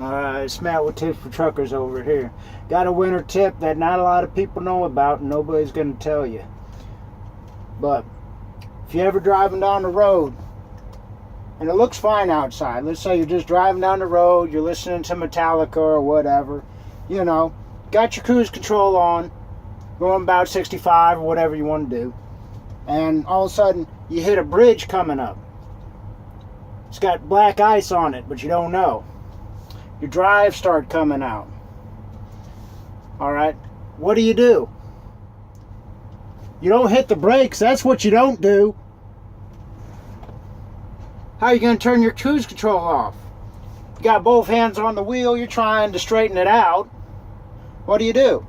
It's Matt with Tips for Truckers over here. Got a winter tip that not a lot of people know about and nobody's going to tell you. But if you're ever driving down the road and it looks fine outside, let's say you're just driving down the road, you're listening to Metallica or whatever, you know, got your cruise control on, going about 65 or whatever you want to do, and all of a sudden you hit a bridge coming up. It's got black ice on it, but you don't know. Your drives start coming out. Alright, what do? You don't hit the brakes, that's what you don't do. How are you going to turn your cruise control off? You got both hands on the wheel, you're trying to straighten it out. What do?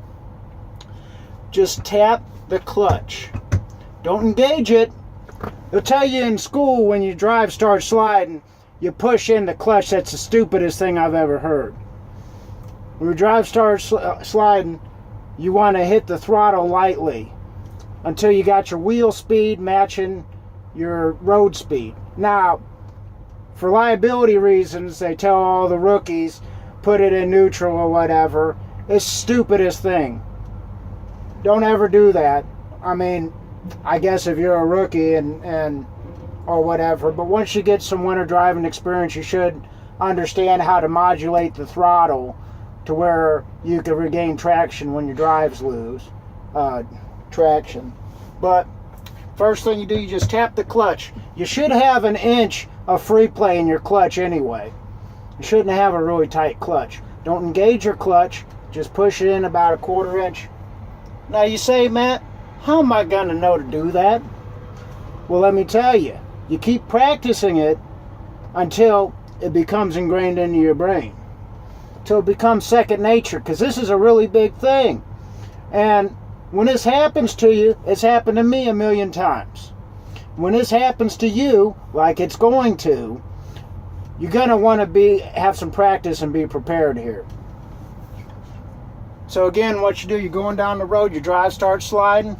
Just tap the clutch. Don't engage it. They'll tell you in school when your drive starts sliding, you push in the clutch. That's the stupidest thing I've ever heard. When your drive starts sliding, you want to hit the throttle lightly until you got your wheel speed matching your road speed. Now, for liability reasons, they tell all the rookies, put it in neutral or whatever. It's the stupidest thing. Don't ever do that. I mean, I guess if you're a rookie and or whatever, but once you get some winter driving experience, you should understand how to modulate the throttle to where you can regain traction when your drives lose traction. But first thing you do, you just tap the clutch. You should have an inch of free play in your clutch anyway. You shouldn't have a really tight clutch. Don't engage your clutch, just push it in about a 1/4 inch. Now you say, Matt, how am I going to know to do that? Well, let me tell you. You keep practicing it until it becomes ingrained into your brain. Until it becomes second nature, because this is a really big thing. And when this happens to you, it's happened to me a million times. When this happens to you, like it's going to, you're going to want to have some practice and be prepared here. So again, what you do, you're going down the road, your drive starts sliding,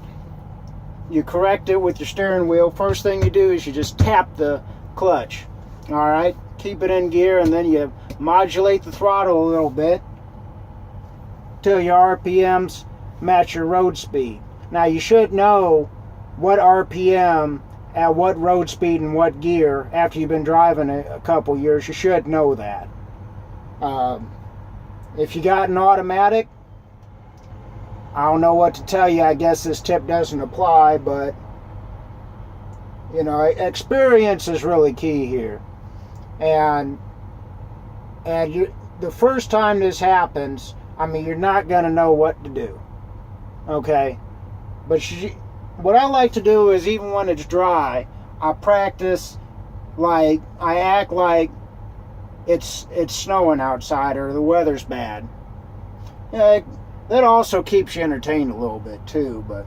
you correct it with your steering wheel. First thing you do is you just tap the clutch. Alright, keep it in gear, and then you modulate the throttle a little bit till your RPMs match your road speed. Now you should know what RPM at what road speed and what gear after you've been driving a couple years. You should know that. If you got an automatic, I don't know what to tell you. I guess this tip doesn't apply, but you know, experience is really key here. And the first time this happens, I mean, you're not going to know what to do. Okay? But what I like to do is, even when it's dry, I practice like, I act like it's snowing outside or the weather's bad. Yeah, that also keeps you entertained a little bit too, but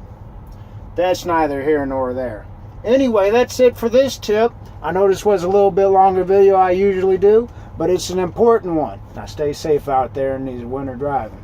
that's neither here nor there. Anyway, that's it for this tip. I know this was a little bit longer video I usually do, but it's an important one. Now stay safe out there in these winter driving.